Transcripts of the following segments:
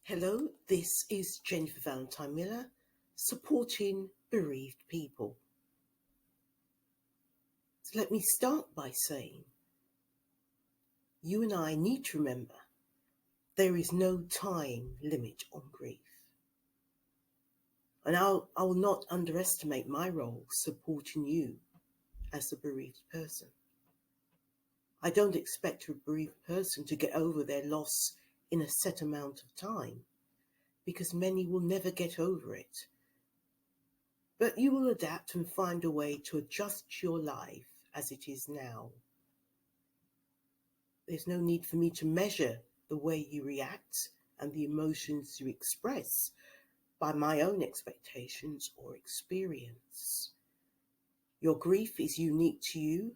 Hello, this is Jennifer Valentine-Miller, supporting bereaved people. So let me start by saying, you and I need to remember there is no time limit on grief. And I will not underestimate my role supporting you as a bereaved person. I don't expect a bereaved person to get over their loss in a set amount of time, because many will never get over it. But you will adapt and find a way to adjust your life as it is now. There's no need for me to measure the way you react and the emotions you express by my own expectations or experience. Your grief is unique to you,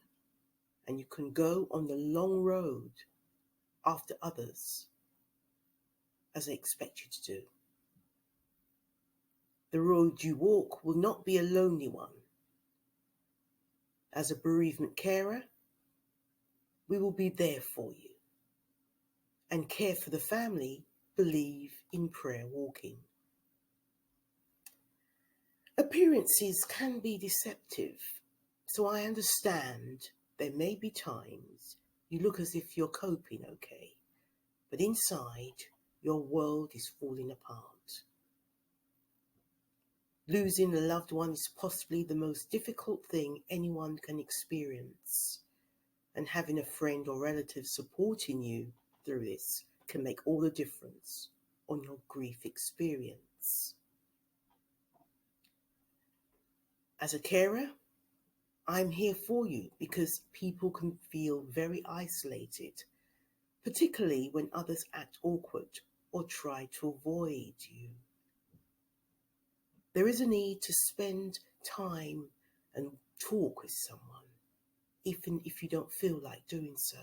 and you can go on the long road after others as they expect you to do. The road you walk will not be a lonely one. As a bereavement carer, we will be there for you. And care for the family, believe in prayer walking. Appearances can be deceptive, so I understand there may be times you look as if you're coping okay, but inside your world is falling apart. Losing a loved one is possibly the most difficult thing anyone can experience, and having a friend or relative supporting you through this can make all the difference on your grief experience. As a carer, I'm here for you because people can feel very isolated, particularly when others act awkward or try to avoid you. There is a need to spend time and talk with someone, even if you don't feel like doing so.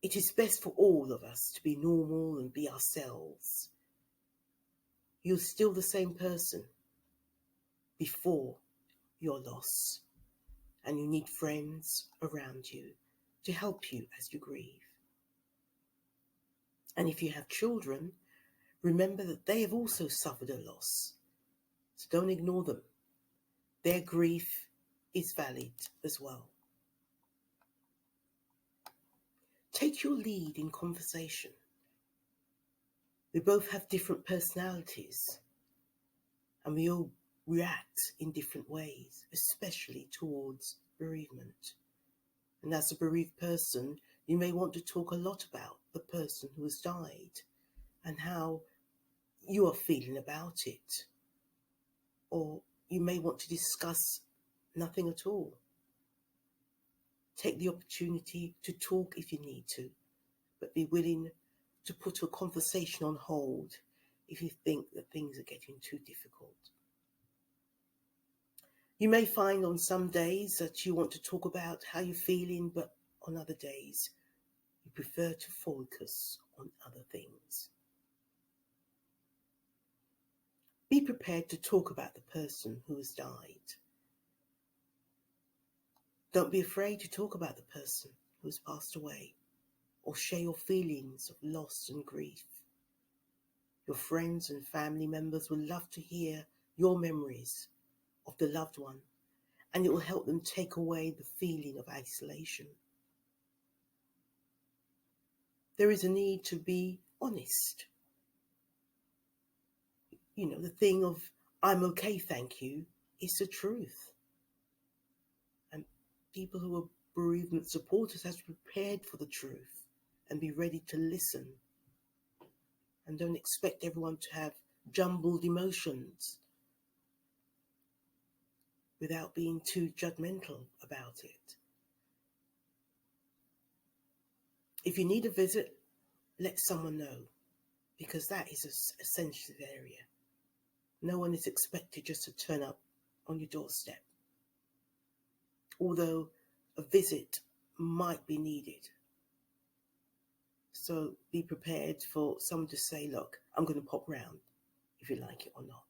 It is best for all of us to be normal and be ourselves. You're still the same person before your loss, and you need friends around you to help you as you grieve. And if you have children, remember that they have also suffered a loss, so don't ignore them. Their grief is valid as well. Take your lead in conversation. We both have different personalities, and we all react in different ways, especially towards bereavement. And as a bereaved person, you may want to talk a lot about the person who has died and how you are feeling about it. Or you may want to discuss nothing at all. Take the opportunity to talk if you need to, but be willing to put a conversation on hold if you think that things are getting too difficult. You may find on some days that you want to talk about how you're feeling, but on other days you prefer to focus on other things. Be prepared to talk about the person who has died. Don't be afraid to talk about the person who has passed away, or share your feelings of loss and grief. Your friends and family members will love to hear your memories of the loved one, and it will help them take away the feeling of isolation. There is a need to be honest. The thing of, I'm okay, thank you, is the truth. And people who are bereavement supporters have to be prepared for the truth and be ready to listen. And don't expect everyone to have jumbled emotions without being too judgmental about it. If you need a visit, let someone know, because that is a sensitive area. No one is expected just to turn up on your doorstep, although a visit might be needed. So be prepared for someone to say, look, I'm going to pop round if you like it or not.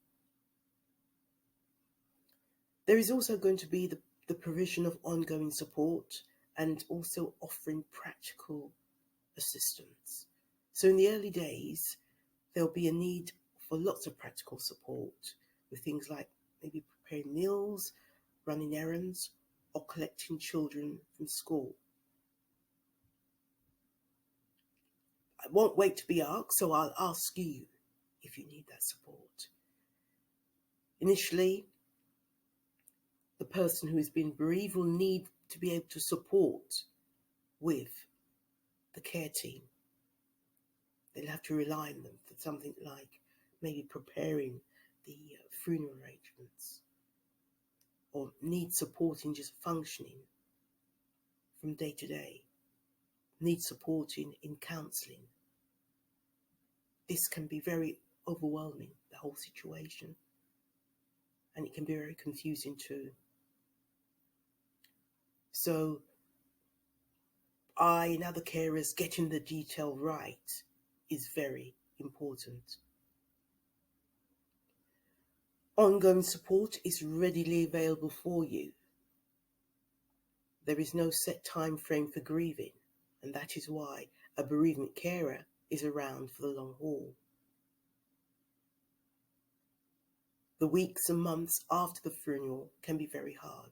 There is also going to be the provision of ongoing support and also offering practical assistance. So in the early days, there'll be a need for lots of practical support with things like maybe preparing meals, running errands, or collecting children from school. I won't wait to be asked, so I'll ask you if you need that support. Initially, the person who has been bereaved will need to be able to support with the care team. They'll have to rely on them for something like maybe preparing the funeral arrangements, or need support in just functioning from day to day, need support in counselling. This can be very overwhelming, the whole situation, and it can be very confusing too. So I and other carers getting the detail right is very important. Ongoing support is readily available for you. There is no set time frame for grieving, and that is why a bereavement carer is around for the long haul. The weeks and months after the funeral can be very hard,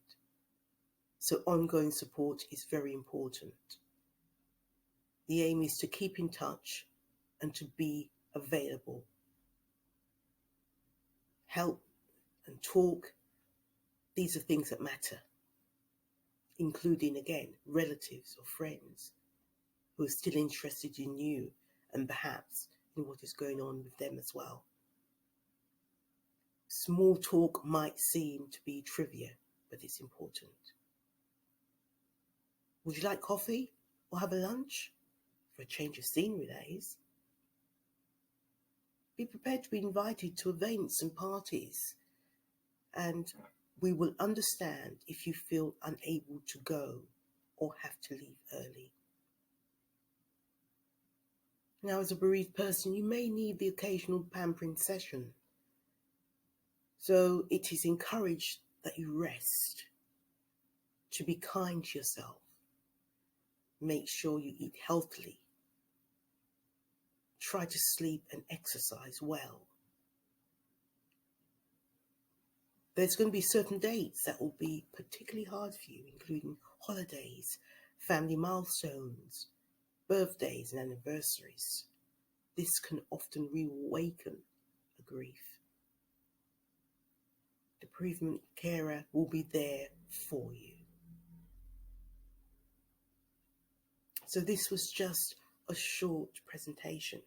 so ongoing support is very important. The aim is to keep in touch and to be available. Help and talk, these are things that matter, including, again, relatives or friends who are still interested in you and perhaps in what is going on with them as well. Small talk might seem to be trivia, but it's important. Would you like coffee or have a lunch? For a change of scenery, that is. Be prepared to be invited to events and parties, and we will understand if you feel unable to go or have to leave early. Now, as a bereaved person, you may need the occasional pampering session. So it is encouraged that you rest, to be kind to yourself. Make sure you eat healthily. Try to sleep and exercise well. There's going to be certain dates that will be particularly hard for you, including holidays, family milestones, birthdays and anniversaries. This can often reawaken a grief. The bereavement carer will be there for you. So this was just a short presentation.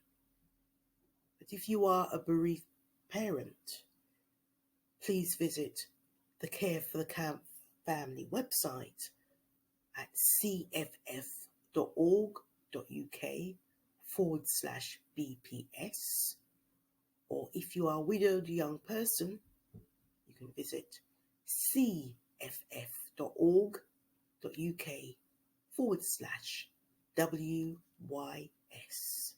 But if you are a bereaved parent, please visit the Care for the Camp Family website at cff.org.uk/BPS. Or if you are a widowed young person, you can visit cff.org.uk/WYS.